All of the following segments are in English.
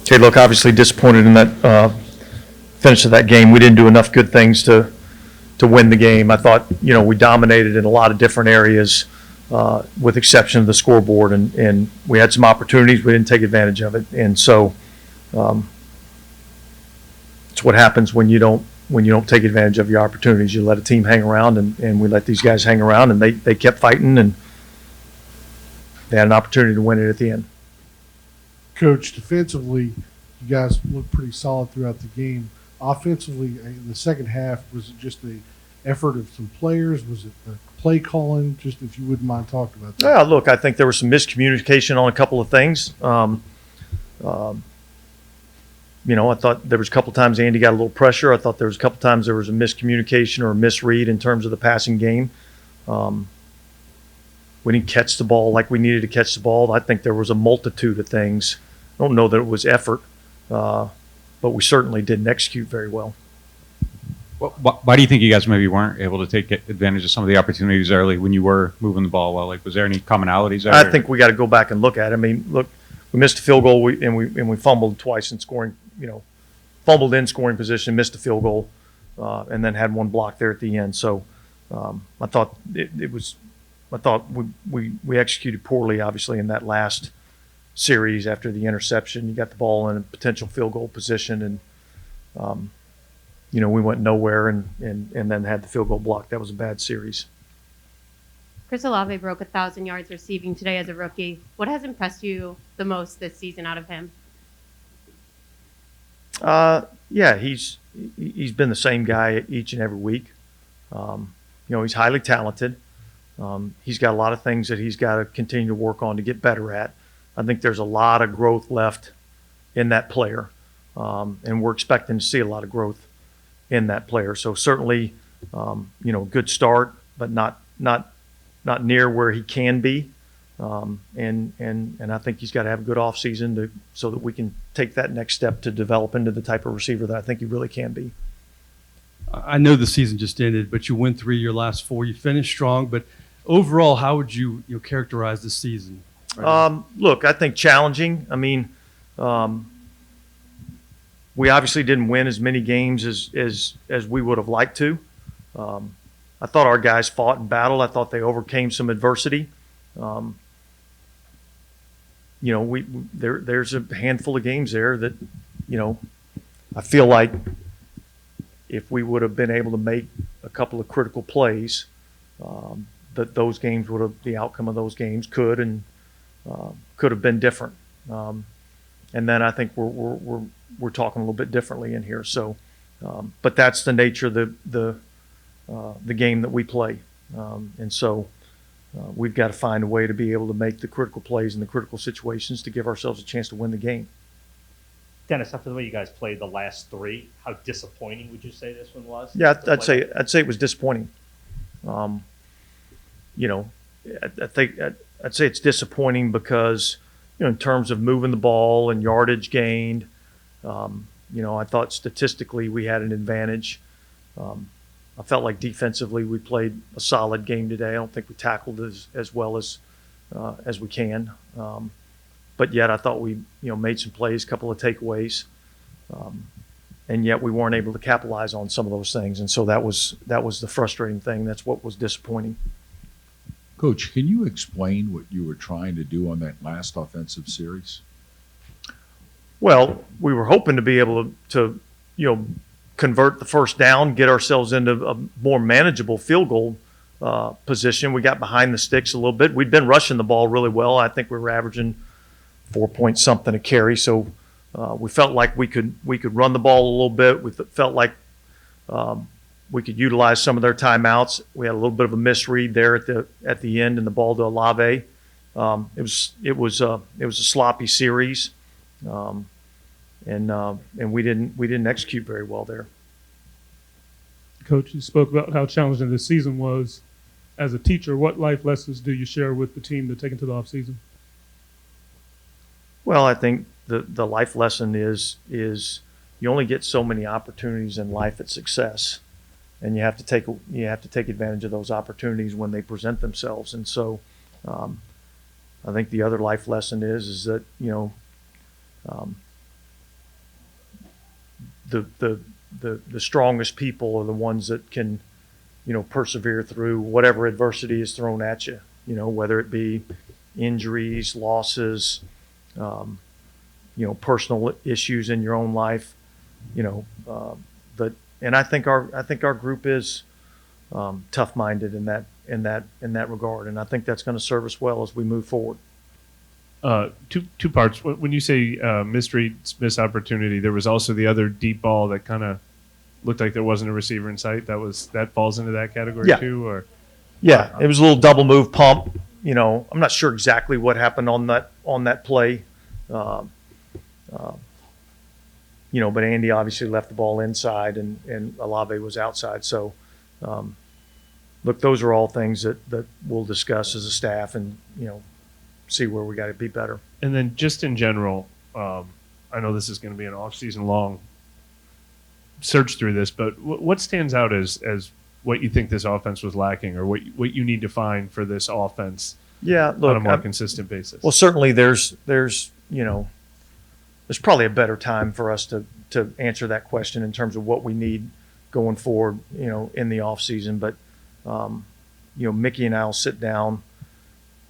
Okay, look, obviously disappointed in that finish of that game. We didn't do enough good things to win the game. I thought, we dominated in a lot of different areas, with exception of the scoreboard, and we had some opportunities. We didn't take advantage of it, and so it's what happens when you don't take advantage of your opportunities. You let a team hang around, and we let these guys hang around, and they kept fighting, and they had an opportunity to win it at the end. Coach, defensively, you guys looked pretty solid throughout the game. Offensively, in the second half, was it just the effort of some players? Was it the play calling? Just if you wouldn't mind talking about that. Yeah, look, I think there was some miscommunication on a couple of things. I thought there was a couple times Andy got a little pressure. I thought there was a couple times there was a miscommunication or a misread in terms of the passing game. We didn't catch the ball like we needed to catch the ball. I think there was a multitude of things. I don't know that it was effort, but we certainly didn't execute very well. Why do you think you guys maybe weren't able to take advantage of some of the opportunities early when you were moving the ball well? Like, was there any commonalities there? I think we got to go back and look at it. I mean, look, we missed a field goal and we fumbled twice in scoring. Fumbled in scoring position, missed a field goal, and then had one block there at the end. So I thought we executed poorly, obviously, in that last series after the interception. You got the ball in a potential field goal position, and we went nowhere, and then had the field goal block. That was a bad series. Chris Olave broke 1,000 yards receiving today as a rookie. What has impressed you the most this season out of him? Yeah, he's been the same guy each and every week. He's highly talented. He's got a lot of things that he's got to continue to work on to get better at. I think there's a lot of growth left in that player, and we're expecting to see a lot of growth in that player. So certainly, good start, but not near where he can be. And I think he's got to have a good offseason so that we can take that next step to develop into the type of receiver that I think he really can be. I know the season just ended, but you went 3 your last 4. You finished strong, but overall, how would you characterize this season? Look, I think challenging. I mean, we obviously didn't win as many games as we would have liked to. I thought our guys fought and battled. I thought they overcame some adversity. There's a handful of games there that, I feel like if we would have been able to make a couple of critical plays, that those games the outcome of those games could have been different. And then I think we're talking a little bit differently in here. So, but that's the nature of the game that we play, and so. We've got to find a way to be able to make the critical plays in the critical situations to give ourselves a chance to win the game. Dennis, after the way you guys played the last 3, how disappointing would you say this one was? Yeah, I'd say it was disappointing. I think I'd say it's disappointing because in terms of moving the ball and yardage gained, I thought statistically we had an advantage. I felt like defensively we played a solid game today. I don't think we tackled as well as we can, but yet I thought we made some plays, a couple of takeaways, and yet we weren't able to capitalize on some of those things. And so that was the frustrating thing. That's what was disappointing. Coach, can you explain what you were trying to do on that last offensive series? Well, we were hoping to be able to convert the first down, get ourselves into a more manageable field goal position. We got behind the sticks a little bit. We'd been rushing the ball really well. I think we were averaging 4 point something a carry. So we felt like we could run the ball a little bit. We felt like we could utilize some of their timeouts. We had a little bit of a misread there at the end in the ball to Olave. It was a sloppy series. And we didn't execute very well there. Coach, you spoke about how challenging this season was. As a teacher, what life lessons do you share with the team to take into the offseason? Well, I think the life lesson is you only get so many opportunities in life at success, and you have to take advantage of those opportunities when they present themselves. And so, I think the other life lesson is that the strongest people are the ones that can, persevere through whatever adversity is thrown at you, whether it be injuries, losses, personal issues in your own life, and I think our group is tough-minded in that regard, and I think that's going to serve us well as we move forward. Two parts. When you say missed opportunity, there was also the other deep ball that kind of looked like there wasn't a receiver in sight. That falls into that category Yeah. too, or Yeah, it was a little double move pump. I'm not sure exactly what happened on that play. But Andy obviously left the ball inside and Olave was outside. So, look, those are all things that we'll discuss as a staff and, see where we got to be better. And then just in general, I know this is going to be an off-season long search through this, but what stands out as what you think this offense was lacking, or what you need to find for this offense Yeah, on look, a more consistent basis? well, certainly there's probably a better time for us to answer that question in terms of what we need going forward, in the off season. But, Mickey and I will sit down,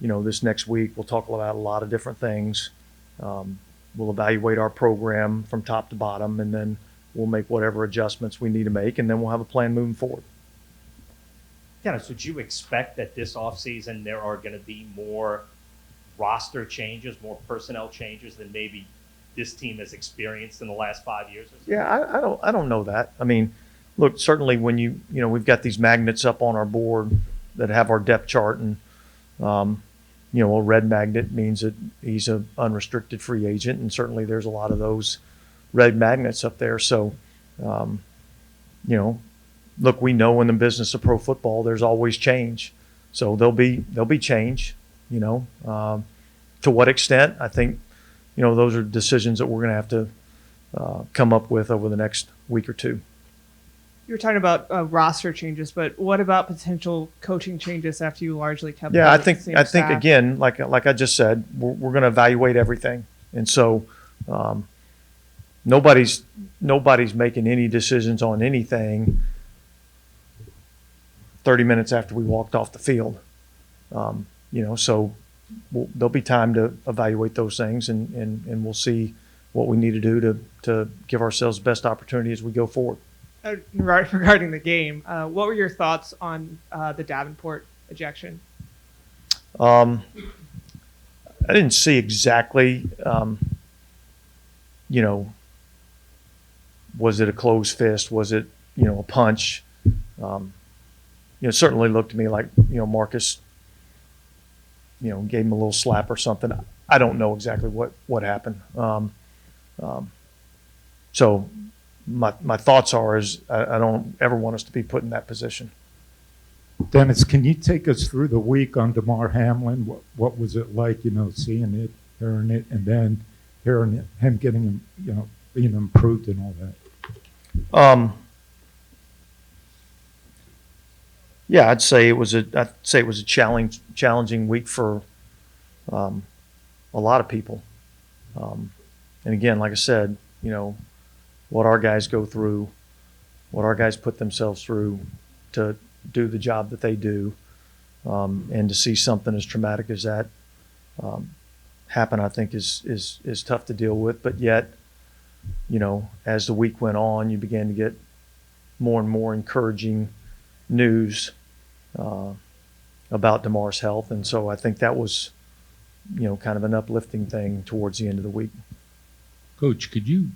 this next week. We'll talk about a lot of different things. We'll evaluate our program from top to bottom, and then we'll make whatever adjustments we need to make, and then we'll have a plan moving forward. Dennis, would you expect that this offseason there are going to be more roster changes, more personnel changes than maybe this team has experienced in the last 5 years or so? Yeah, I don't know that. I mean, look, certainly when we've got these magnets up on our board that have our depth chart, and a red magnet means that he's an unrestricted free agent, and certainly there's a lot of those red magnets up there. So, look, we know in the business of pro football, there's always change. So there'll be change. To what extent? I think, those are decisions that we're going to have to come up with over the next week or two. You were talking about roster changes, but what about potential coaching changes after you largely kept? Yeah, I the think same staff? again, like I just said, we're going to evaluate everything, and so nobody's making any decisions on anything 30 minutes after we walked off the field. So there'll be time to evaluate those things, and we'll see what we need to do to give ourselves the best opportunity as we go forward. Regarding the game, what were your thoughts on the Davenport ejection? I didn't see exactly, was it a closed fist? Was it, a punch? It certainly looked to me like, Marcus, gave him a little slap or something. I don't know exactly what happened. So my thoughts are I don't ever want us to be put in that position. Dennis, can you take us through the week on DeMar Hamlin? What was it like, seeing it, hearing it, and then hearing him getting, being improved and all that? Yeah, I'd say it was a challenging week for a lot of people. And again, like I said, what our guys go through, what our guys put themselves through to do the job that they do, and to see something as traumatic as that happen, I think is tough to deal with. But yet, as the week went on, you began to get more and more encouraging news about DeMar's health, and so I think that was, kind of an uplifting thing towards the end of the week. Coach, could you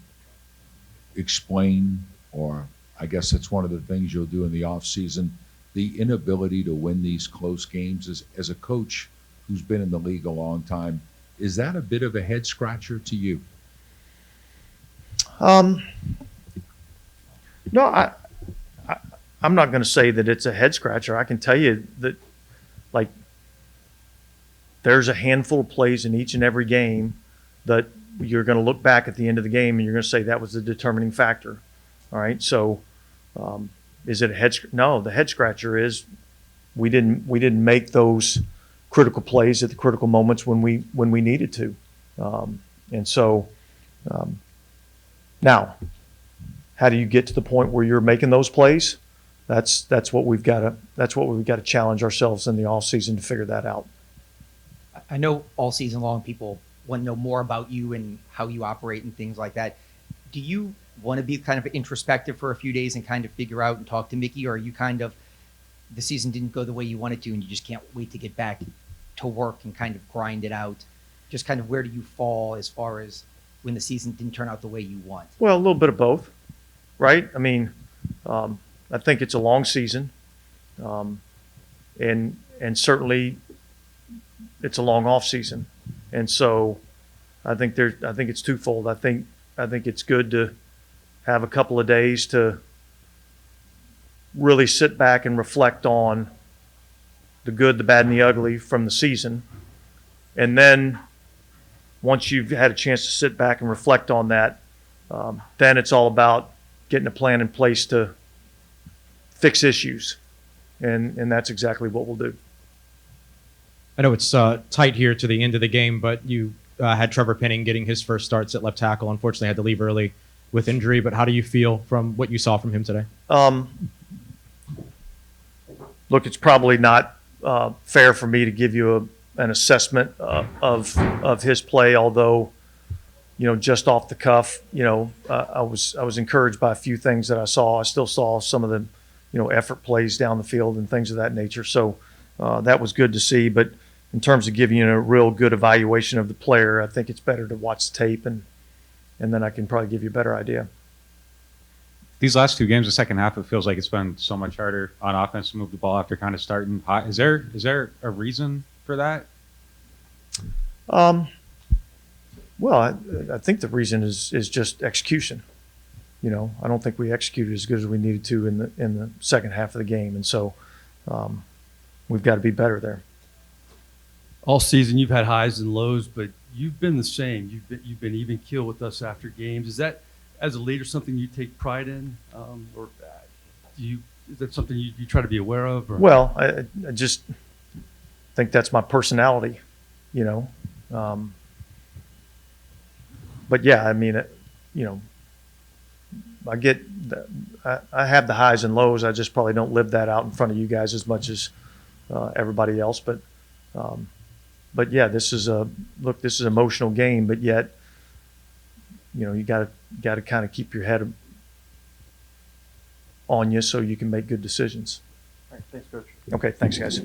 explain, or I guess that's one of the things you'll do in the off season, the inability to win these close games as a coach who's been in the league a long time? Is that a bit of a head scratcher to you? No, I'm not going to say that it's a head scratcher. I can tell you that, like, there's a handful of plays in each and every game that you're going to look back at the end of the game and you're going to say that was the determining factor. All right. So, is it a head? No, the head scratcher is we didn't make those critical plays at the critical moments when we needed to. And so, now, how do you get to the point where you're making those plays? That's what we've got to challenge ourselves in the off season to figure that out. I know all season long people want to know more about you and how you operate and things like that. Do you want to be kind of introspective for a few days and kind of figure out and talk to Mickey, or are you kind of, the season didn't go the way you wanted to and you just can't wait to get back to work and kind of grind it out? Just kind of where do you fall as far as when the season didn't turn out the way you want? Well, a little bit of both, right? I mean, I think it's a long season, and certainly it's a long off season, and so I think it's twofold. I think it's good to have a couple of days to really sit back and reflect on the good, the bad, and the ugly from the season, and then once you've had a chance to sit back and reflect on that, then it's all about getting a plan in place to fix issues, and that's exactly what we'll do. I know it's tight here to the end of the game, but you had Trevor Penning getting his first starts at left tackle. Unfortunately, had to leave early with injury. But how do you feel from what you saw from him today? Look, it's probably not fair for me to give you an assessment of his play, although, just off the cuff, I was encouraged by a few things that I saw. I still saw some of the, effort plays down the field and things of that nature. So that was good to see. But in terms of giving you a real good evaluation of the player, I think it's better to watch the tape, and then I can probably give you a better idea. These last two games, the second half, it feels like it's been so much harder on offense to move the ball after kind of starting hot. Is there a reason for that? Well, I think the reason is just execution. I don't think we executed as good as we needed to in the second half of the game, and so we've got to be better there. All season you've had highs and lows, but you've been the same. You've been even keel with us after games. Is that, as a leader, something you take pride in, or is that something you try to be aware of? Or? Well, I just think that's my personality, but yeah, I mean, I have the highs and lows. I just probably don't live that out in front of you guys as much as everybody else. But yeah, this is an emotional game, but yet, you got to kind of keep your head on you so you can make good decisions. All right, thanks, Coach. Okay, thanks, guys.